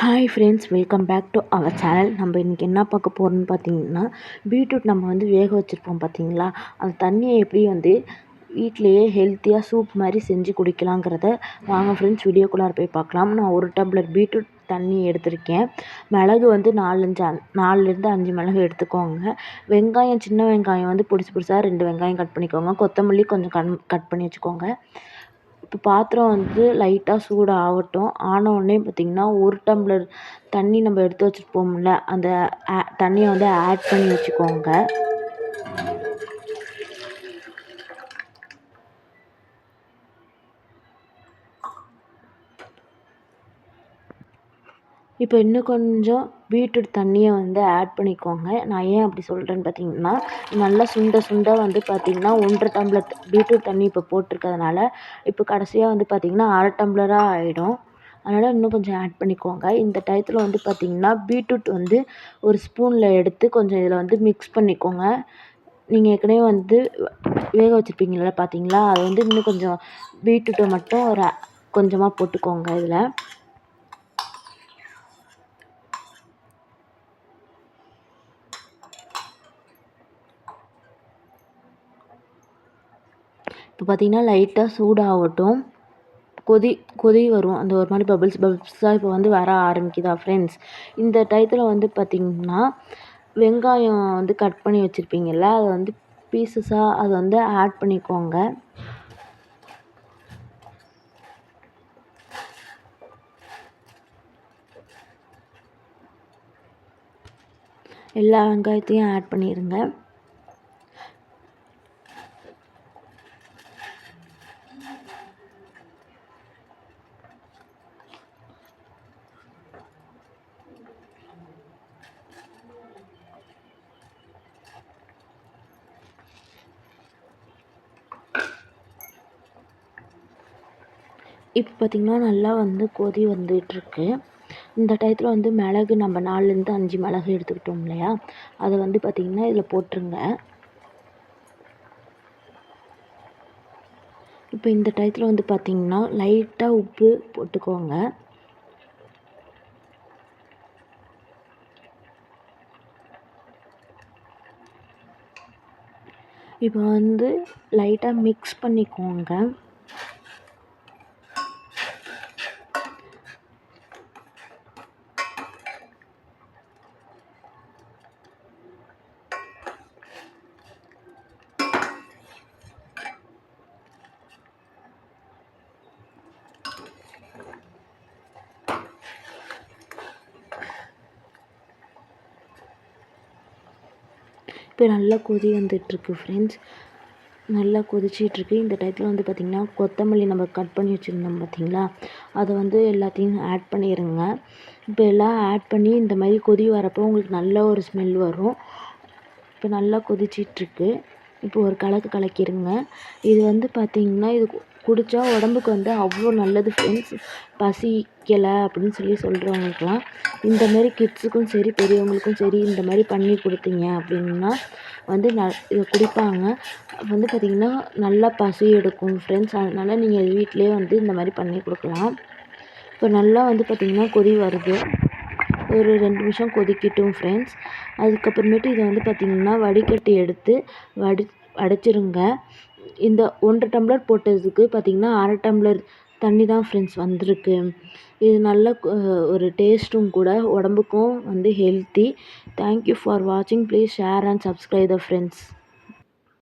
Hi friends, welcome back to our channel. நம்ம இன்றைக்கி என்ன பார்க்க போகிறோம்னு பார்த்தீங்கன்னா, பீட்ரூட் நம்ம வேக வச்சுருப்போம் பார்த்தீங்களா, அந்த தண்ணியை எப்படி வீட்டிலையே ஹெல்த்தியாக சூப் மாதிரி செஞ்சு குடிக்கலாங்கிறத வாங்க ஃப்ரெண்ட்ஸ் வீடியோக்குள்ளார போய் பார்க்கலாம். நான் 1 டம்ளர் பீட்ரூட் தண்ணி எடுத்திருக்கேன். மிளகு 4லேருந்து 5 மிளகு எடுத்துக்கோங்க. வெங்காயம், சின்ன வெங்காயம் பொடிசு பொடிசாக 2 வெங்காயம் கட் பண்ணிக்கோங்க. கொத்தமல்லி கொஞ்சம் கட் பண்ணி வச்சுக்கோங்க. இப்போ பாத்திரம் லைட்டாக சூடு ஆகட்டும். ஆனவுடனே பார்த்திங்கன்னா 1 டம்ளர் தண்ணி நம்ம எடுத்து வச்சுருப்போம்ல, அந்த தண்ணியை ஆட் பண்ணி வச்சுக்கோங்க. இப்போ இன்னும் கொஞ்சம் பீட்ரூட் தண்ணியை ஆட் பண்ணிக்கோங்க. நான் ஏன் அப்படி சொல்கிறேன்னு பார்த்தீங்கன்னா, நல்லா சுண்ட பார்த்திங்கன்னா 1 டம்ளர் பீட்ரூட் தண்ணி இப்போ போட்டிருக்கிறதுனால, இப்போ கடைசியாக பார்த்திங்கன்னா 1/2 டம்ளராக ஆகிடும். அதனால் இன்னும் கொஞ்சம் ஆட் பண்ணிக்கோங்க. இந்த டயத்தில் பார்த்திங்கன்னா பீட்ரூட் ஒரு ஸ்பூனில் எடுத்து கொஞ்சம் இதில் மிக்ஸ் பண்ணிக்கோங்க. நீங்கள் ஏற்கனவே வேக வச்சுருப்பீங்கள்ல பார்த்தீங்களா, அதை இன்னும் கொஞ்சம் பீட்ரூட்டை மட்டும் கொஞ்சமாக போட்டுக்கோங்க இதில். இப்போ பார்த்திங்கன்னா லைட்டாக சூடாகட்டும். கொதி வரும். அந்த ஒரு மாதிரி பபிள்ஸாக இப்போ வர ஆரம்பிக்குதா ஃப்ரெண்ட்ஸ். இந்த டயத்தில் பார்த்திங்கன்னா வெங்காயம் கட் பண்ணி வச்சுருப்பீங்கள்ல, அதை பீசஸாக அதை ஆட் பண்ணிக்கோங்க. எல்லா வெங்காயத்தையும் ஆட் பண்ணிடுங்க. இப்போ பார்த்திங்கன்னா நல்லா கொதி வந்துகிட்ருக்கு. இந்த டயத்தில் மிளகு நம்ம 4லேருந்து 5 மிளகு எடுத்துக்கிட்டோம் இல்லையா, அதை பார்த்திங்கன்னா இதில் போட்டுருங்க. இப்போ இந்த டயத்தில் பார்த்திங்கன்னா லைட்டாக உப்பு போட்டுக்கோங்க. இப்போ லைட்டாக மிக்ஸ் பண்ணிக்கோங்க. இப்போ நல்லா கொதி வந்துட்டுருக்கு ஃப்ரெண்ட்ஸ். நல்லா கொதிச்சிட்ருக்கு. இந்த டயத்தில் பார்த்திங்கன்னா கொத்தமல்லி நம்ம கட் பண்ணி வச்சுருந்தோம் பார்த்திங்களா, அதை எல்லாத்தையும் ஆட் பண்ணிடுங்க. இப்போ எல்லாம் ஆட் பண்ணி இந்த மாதிரி கொதி வரப்போ உங்களுக்கு நல்ல ஒரு ஸ்மெல் வரும். இப்போ நல்லா கொதிச்சிட்ருக்கு. இப்போ ஒரு கலக்கிடுங்க. இது பார்த்திங்கன்னா இது குடித்தா உடம்புக்கு அவ்வளோ நல்லது ஃப்ரெண்ட்ஸ். பசிக்கலை அப்படின்னு சொல்கிறவங்களுக்குலாம் இந்த மாதிரி கிட்ஸுக்கும் சரி பெரியவங்களுக்கும் சரி இந்த மாதிரி பண்ணி கொடுத்தீங்க அப்படின்னா இதை குடிப்பாங்க. பார்த்திங்கன்னா நல்லா பசி எடுக்கும் ஃப்ரெண்ட்ஸ். அதனால் நீங்கள் வீட்டிலே இந்த மாதிரி பண்ணி கொடுக்கலாம். இப்போ நல்லா பார்த்திங்கன்னா கொதி வருது. ஒரு 2 நிமிஷம் கொதிக்கட்டும் ஃப்ரெண்ட்ஸ். அதுக்கப்புறமேட்டு இதை பார்த்திங்கன்னா வடிகட்டி எடுத்து வடிச்சிருங்க. இந்த 1 டம்ளர் போட்டதுக்கு பார்த்திங்கன்னா 1/2 டம்ளர் தண்ணி தான் ஃப்ரெண்ட்ஸ் வந்திருக்கு. இது நல்ல ஒரு டேஸ்ட்டும் கூட, உடம்புக்கும் ஹெல்த்தி. தேங்க்யூ ஃபார் வாட்சிங். Please share and subscribe the friends.